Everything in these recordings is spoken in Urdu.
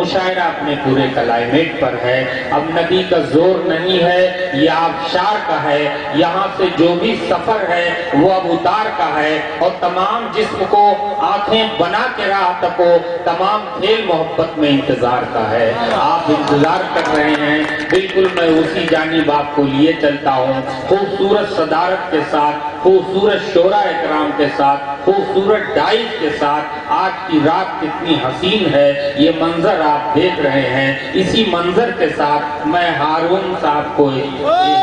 مشاعرہ اپنے پورے کلائمیٹ پر ہے. اب نبی کا زور نہیں ہے، یہ آبشار کا ہے. یہاں سے جو بھی سفر ہے وہ اب اتار کا ہے، اور تمام جسم کو آنکھیں بنا کے راہ تکو، تمام کھیل محبت میں انتظار کا ہے. آپ انتظار کر رہے ہیں، بالکل میں اسی جانب آپ کو لیے چلتا ہوں. خوبصورت صدارت کے ساتھ، خوبصورت شعراء اکرام کے ساتھ، خوبصورت ڈائز کے ساتھ آج کی رات کتنی حسین ہے، یہ منظر آپ دیکھ رہے ہیں. اسی منظر کے ساتھ میں ہارون صاحب کو اس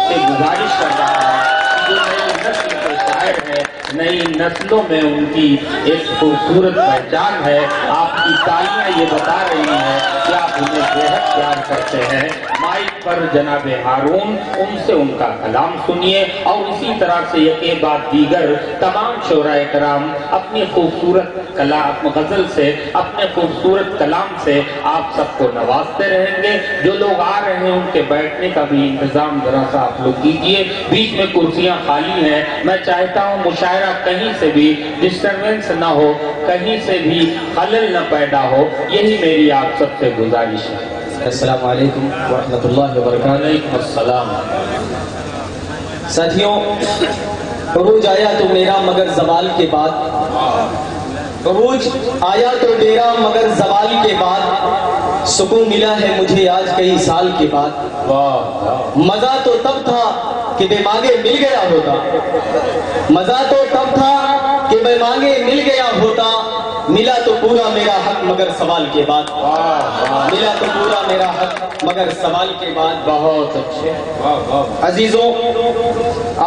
سے گزارش کر رہا ہوں، جو نئی نسل کے شاعر ہے، نئی نسلوں میں ان کی ایک خوبصورت پہچان ہے. آپ کی تالیاں یہ بتا رہی ہیں کہ آپ انہیں بےحد پیار کرتے ہیں. مائک پر جناب ہارون، ان سے ان کا کلام سنیے، اور اسی طرح سے یہ بات دیگر تمام شعراء کرام اپنی خوبصورت کلام غزل سے، اپنے خوبصورت کلام سے آپ سب کو نوازتے رہیں گے. جو لوگ آ رہے ہیں ان کے بیٹھنے کا بھی انتظام ذرا سا آپ لوگ کیجیے. بیچ میں کرسیاں خالی ہیں. میں چاہتا ہوں مشاعرہ کہیں سے بھی ڈسٹربنس نہ ہو، کہیں سے بھی خلل نہ پیدا ہو، یہی میری آپ سب سے گزارش ہے. السلام علیکم ورحمۃ اللہ وبرکاتہ. وعلیکم السلام. ساتھیوں، عروج آیا تو میرا مگر زوال کے بعد، عروج آیا تو میرا مگر زوال کے بعد، سکون ملا ہے مجھے آج کئی سال کے بعد. مزہ تو تب تھا کہ بے مانگے مل گیا ہوتا، مزہ تو تب تھا کہ بے مانگے مل گیا ہوتا. ملا تو پورا میرا حق مگر سوال کے بعد، ملا تو پورا میرا حق مگر سوال کے بعد. بہت اچھے. عزیزوں،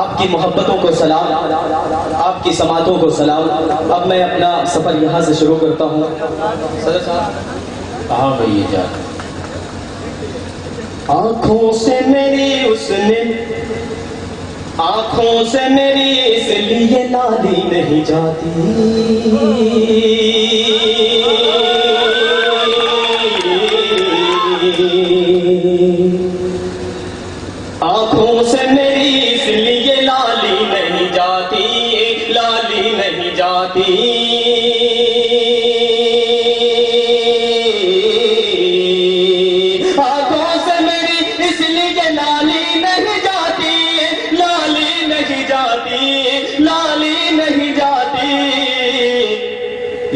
آپ کی محبتوں کو سلام، آپ کی سماعتوں کو سلام. اب میں اپنا سفر یہاں سے شروع کرتا ہوں. صدر صاحب کہاں بھائی جا. آنکھوں سے میری اس نے، آنکھوں سے میری اس لیے لالی نہیں جاتی، آنکھوں سے میری اس لیے لالی نہیں جاتی، لالی نہیں جاتی.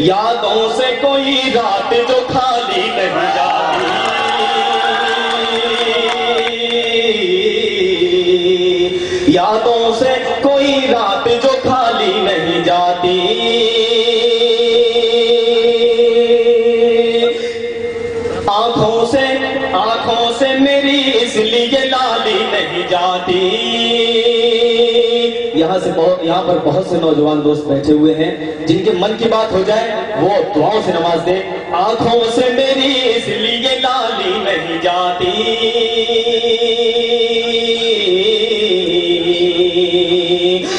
یادوں سے کوئی رات جو خالی نہیں جاتی، یادوں سے کوئی رات جو خالی نہیں جاتی. آنکھوں سے میری اس لیے لالی نہیں جاتی. یہاں پر بہت سے نوجوان دوست بیٹھے ہوئے ہیں، جن کے من کی بات ہو جائے وہ دعاؤں سے نواز دے. آنکھوں سے میری اس لیے لالی نہیں جاتی،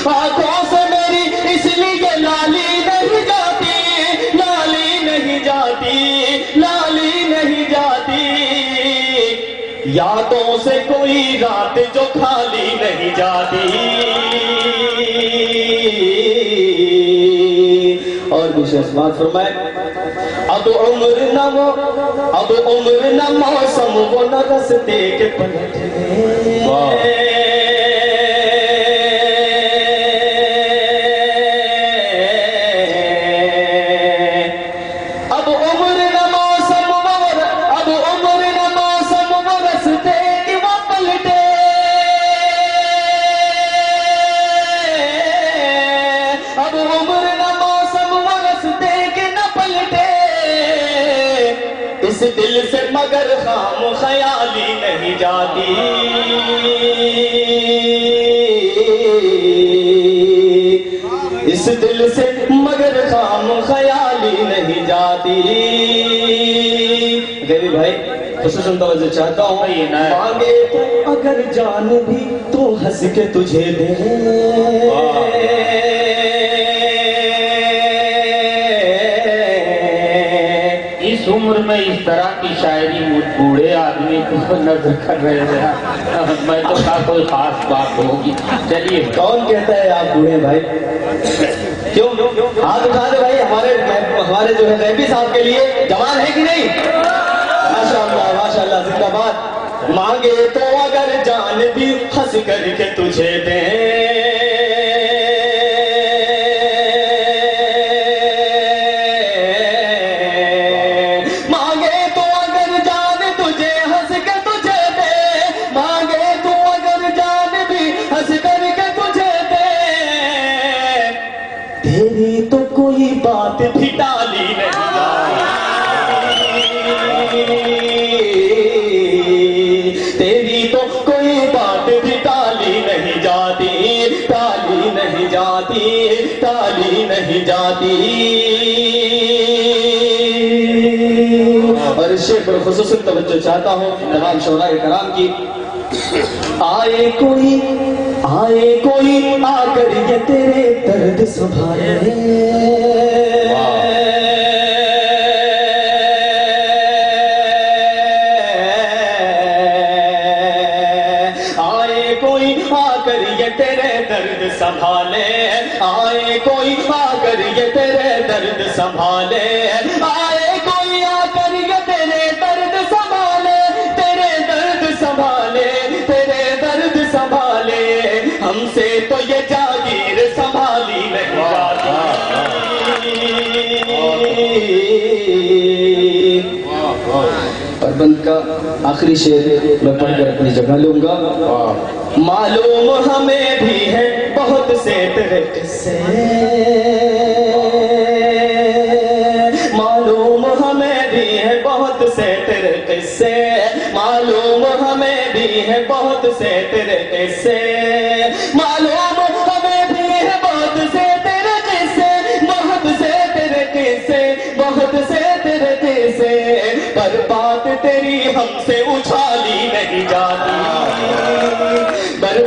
آنکھوں سے میری اس لیے لالی نہیں جاتی، لالی نہیں جاتی، لالی نہیں جاتی. یادوں سے کوئی رات جو خالی نہیں جاتی. اور بھی شہزاد فرمائے، اب عمر نہ موسم وہ نہ رستے کے پلٹنے، اب عمر نہ موسم وہ رستے کی وہ پلٹے. اب عمر نہ اس دل سے مگر خام خیالی نہیں جاتی، اس دل سے مگر خام خیالی نہیں جاتی. غیبی بھائی خصوصاً توجہ چاہتا ہوں، مانگے تو اگر جان بھی تو ہنس کے تجھے دے، اس عمر میں اس طرح کی شاعری مجھ بوڑھے آدمی کو نظر کر رہے ہیں. میں تو کہا کوئی خاص بات ہوگی. چلیے. کون کہتا ہے آپ بوڑھے بھائی؟ کیوں ہاتھ اٹھا دے بھائی. ہمارے جو ہے غیبی صاحب کے لیے جوان ہے کہ نہیں؟ تجھے دیں مانگے تو اگر جان تجھے ہنس کے تجھے دے مانگے تو اگر جان بھی ہنس کر کے تجھے دے تیری تو کوئی بات بھی ٹالی نہیں تیری تو کوئی بات بھی ٹالی نہیں جاتی ٹالی نہیں جاتی ٹالی نہیں جاتی اور اس شعر پر خصوصاً توجہ چاہتا ہوں تمام شعراء کرام کی آئے کوئی آ کر یہ تیرے درد سنبھالے آئے کوئی آ کر یہ تیرے درد سنبھالے آئے کوئی آ کر یہ تیرے درد سنبھالے آئے کوئی آ کر یہ تیرے درد سنبھالے تیرے درد سنبھالے تیرے درد سنبھالے ہم سے تو یہ جاگیر سنبھالی نہیں جاتی اور بند کا آخری شعر میں پڑھ کر اپنی جگہ لوں گا معلوم ہمیں بھی ہے بہت سے تیرے قصے معلوم ہمیں بھی ہے بہت سے تیرے قصے معلوم ہمیں بھی ہے بہت سے تیرے قصے معلوم ہمیں بھی ہے بہت سے تیرے قصے بہت سے تیرے قصے بہت سے تیرے قصے پر بات تیری ہم سے اچھالی نہیں جاتی پر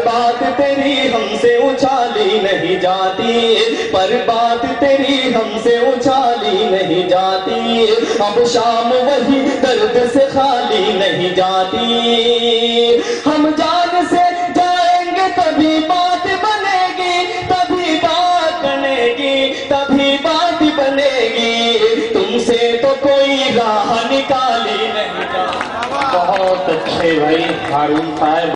بات تیری ہم سے اچھالی نہیں جاتی پر بات تیری ہم سے اچھالی نہیں جاتی اب شام وہی درد سے خالی نہیں جاتی ہم جان سے جائیں گے تبھی بات بنے گی تبھی بات بنے گی تبھی بات بنے گی تم سے تو کوئی راہ نکالی نہیں جاتی بہت اچھے بھائی ہارون صاحب